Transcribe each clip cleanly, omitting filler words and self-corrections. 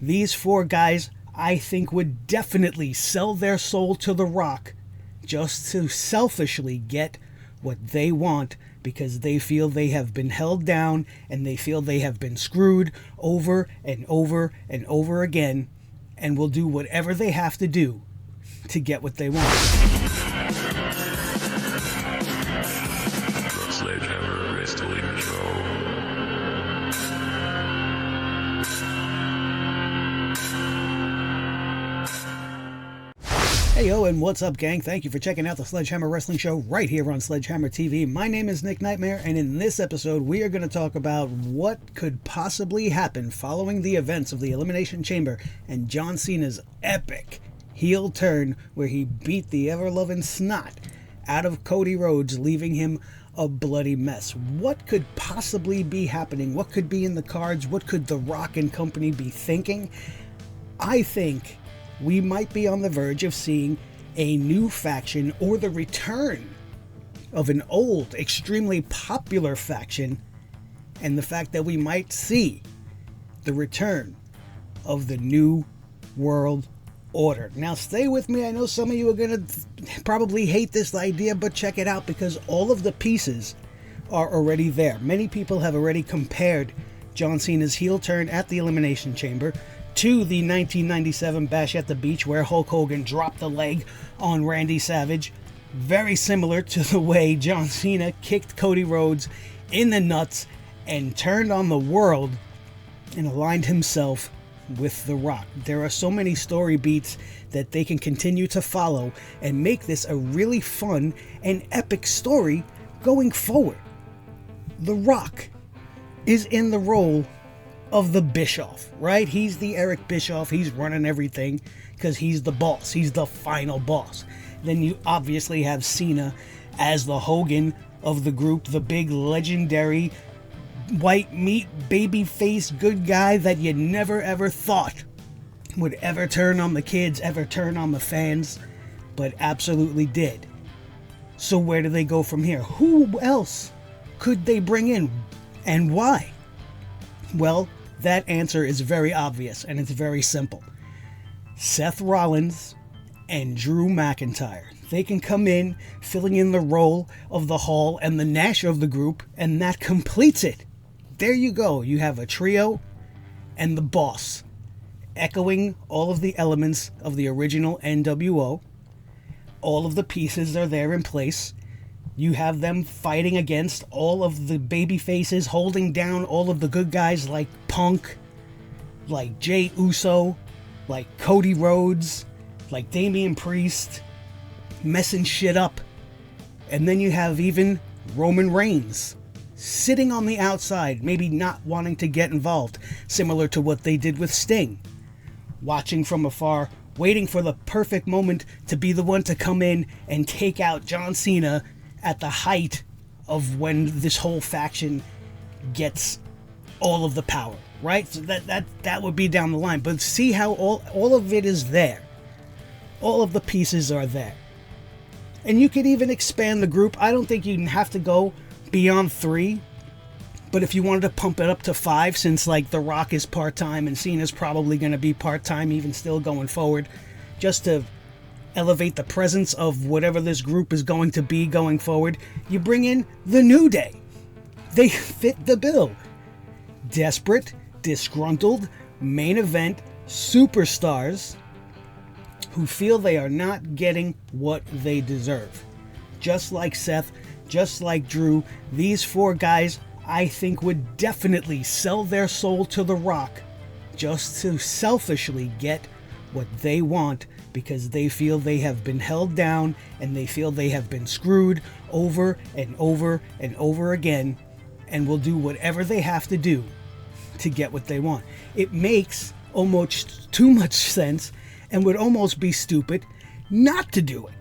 These four guys, I think, would definitely sell their soul to The Rock just to selfishly get what they want, because they feel they have been held down and they feel they have been screwed over and over and over again, and will do whatever they have to do to get what they want. The Sledgehammer Wrestling Show. Hey yo, and what's up, gang? Thank you for checking out the Sledgehammer Wrestling Show right here on Sledgehammer TV. My name is Nick Nightmare, and in this episode we are going to talk about what could possibly happen following the events of the Elimination Chamber and John Cena's epic heel turn where he beat the ever-loving snot out of Cody Rhodes, leaving him a bloody mess. What could possibly be happening? What could be in the cards? What could The Rock and company be thinking? I think we might be on the verge of seeing a new faction or the return of an old, extremely popular faction, and the fact that we might see the return of the New World Order. Now stay with me. I know some of you are going to probably hate this idea, but check it out, because all of the pieces are already there. Many people have already compared John Cena's heel turn at the Elimination Chamber to the 1997 Bash at the Beach where Hulk Hogan dropped the leg on Randy Savage. Very similar to the way John Cena kicked Cody Rhodes in the nuts and turned on the world and aligned himself with The Rock. There are so many story beats that they can continue to follow and make this a really fun and epic story going forward. The Rock is in the role of the Bischoff, right? He's the Eric Bischoff. He's running everything because he's the boss. He's the final boss. Then you obviously have Cena as the Hogan of the group, the big legendary white meat babyface good guy that you never ever thought would ever turn on the kids, ever turn on the fans, but absolutely did. So where do they go from here? Who else could they bring in, and why? Well, that answer is very obvious, and it's very simple. Seth Rollins and Drew McIntyre. They can come in, filling in the role of the Hall and the Nash of the group, and that completes it. There you go. You have a trio and the boss, echoing all of the elements of the original NWO. All of the pieces are there in place. You have them fighting against all of the baby faces, holding down all of the good guys like Punk, like Jey Uso, like Cody Rhodes, like Damian Priest, messing shit up. And then you have even Roman Reigns sitting on the outside, maybe not wanting to get involved, similar to what they did with Sting, watching from afar, waiting for the perfect moment to be the one to come in and take out John Cena at the height of when this whole faction gets all of the power, right? So that would be down the line. But see how all of it is there. All of the pieces are there. And you could even expand the group. I don't think you have to go beyond 3. But if you wanted to pump it up to 5, since like The Rock is part-time and Cena's probably going to be part-time even still going forward, just to elevate the presence of whatever this group is going to be going forward, you bring in the New Day. They fit the bill. Desperate, disgruntled, main event superstars who feel they are not getting what they deserve. Just like Seth, just like Drew, these four guys, I think, would definitely sell their soul to The Rock just to selfishly get what they want, because they feel they have been held down and they feel they have been screwed over and over and over again, and will do whatever they have to do to get what they want. It makes almost too much sense and would almost be stupid not to do it.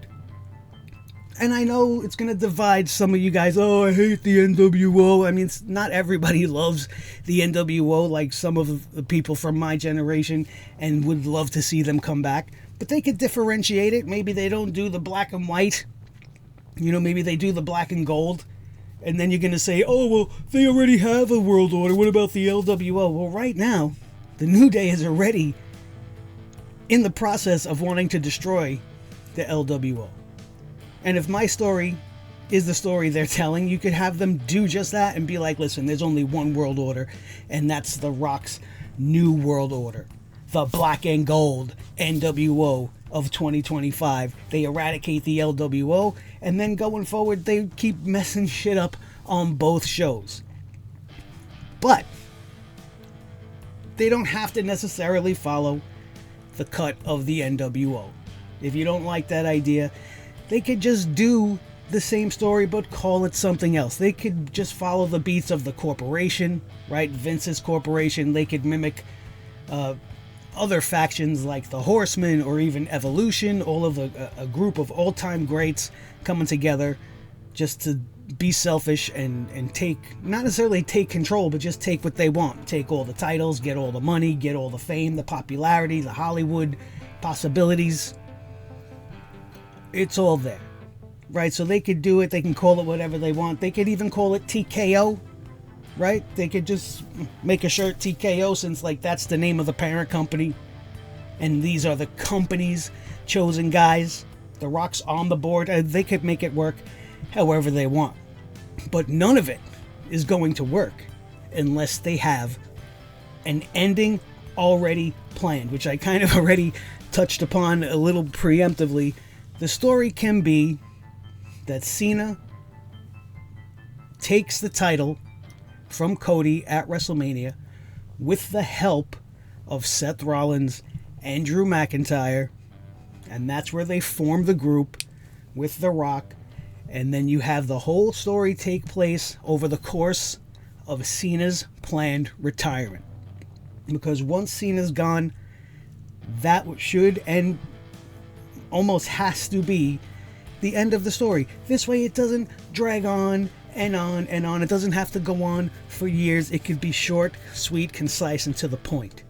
And I know it's going to divide some of you guys. Oh, I hate the NWO. I mean, not everybody loves the NWO like some of the people from my generation and would love to see them come back. But they could differentiate it. Maybe they don't do the black and white. You know, maybe they do the black and gold. And then you're going to say, oh, well, they already have a world order. What about the LWO? Well, right now, the New Day is already in the process of wanting to destroy the LWO. And if my story is the story they're telling, you could have them do just that and be like, listen, there's only one world order, and that's The Rock's new world order. The black and gold NWO of 2025. They eradicate the LWO, and then going forward, they keep messing shit up on both shows. But they don't have to necessarily follow the cut of the NWO. If you don't like that idea, they could just do the same story but call it something else. They could just follow the beats of the corporation, right? Vince's corporation. They could mimic other factions like the Horsemen or even Evolution, all of a group of all-time greats coming together just to be selfish and take, not necessarily take control, but just take what they want. Take all the titles, get all the money, get all the fame, the popularity, the Hollywood possibilities. It's all there, right? So they could do it. They can call it whatever they want. They could even call it TKO, right? They could just make a shirt TKO, since like that's the name of the parent company, and these are the company's chosen guys. The Rock's on the board. They could make it work however they want, but none of it is going to work unless they have an ending already planned, which I kind of already touched upon a little preemptively. The story can be that Cena takes the title from Cody at WrestleMania with the help of Seth Rollins and Drew McIntyre, and that's where they form the group with The Rock. And then you have the whole story take place over the course of Cena's planned retirement. Because once Cena's gone, that should and almost has to be the end of the story. This way it doesn't drag on and on and on. It doesn't have to go on for years. It could be short, sweet, concise, and to the point.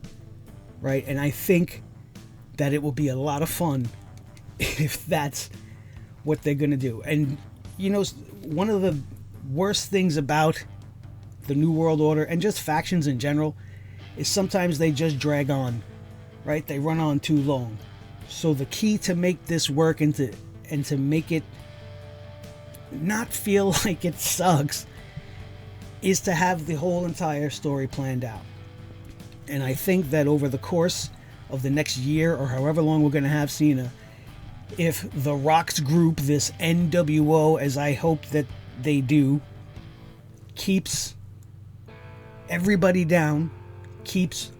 Right? And I think that it will be a lot of fun if that's what they're going to do. And, you know, one of the worst things about the New World Order and just factions in general is sometimes they just drag on, right? They run on too long. So the key to make this work and to make it not feel like it sucks is to have the whole entire story planned out. And I think that over the course of the next year or however long we're going to have Cena, if The Rock's group, this NWO, as I hope that they do, keeps everybody down, keeps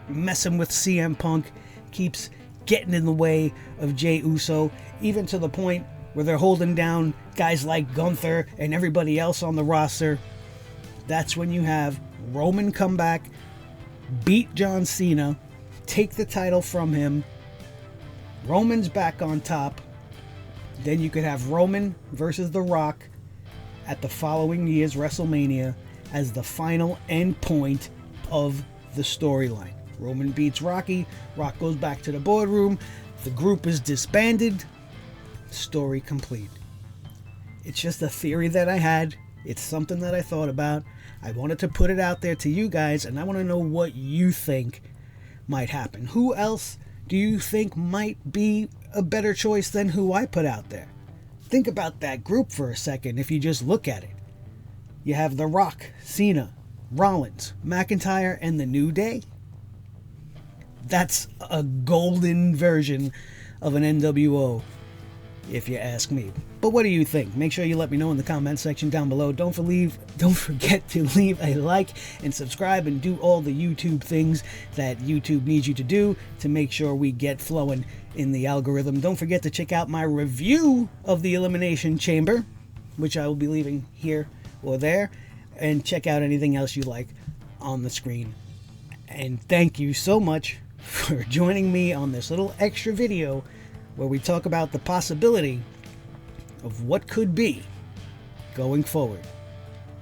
messing with CM Punk, keeps getting in the way of Jey Uso, even to the point where they're holding down guys like Gunther and everybody else on the roster, that's when you have Roman come back, beat John Cena, take the title from him, Roman's back on top. Then you could have Roman versus The Rock at the following year's WrestleMania as the final end point of the storyline. Roman beats Rocky, Rock goes back to the boardroom, the group is disbanded, story complete. It's just a theory that I had. It's something that I thought about. I wanted to put it out there to you guys, and I want to know what you think might happen. Who else do you think might be a better choice than who I put out there? Think about that group for a second if you just look at it. You have The Rock, Cena, Rollins, McIntyre, and The New Day. That's a golden version of an NWO, if you ask me. But what do you think? Make sure you let me know in the comment section down below. Don't forget to leave a like and subscribe and do all the YouTube things that YouTube needs you to do to make sure we get flowing in the algorithm. Don't forget to check out my review of the Elimination Chamber, which I will be leaving here or there, and check out anything else you like on the screen. And thank you so much for joining me on this little extra video where we talk about the possibility of what could be going forward.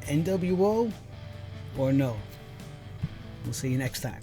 NWO or no? We'll see you next time.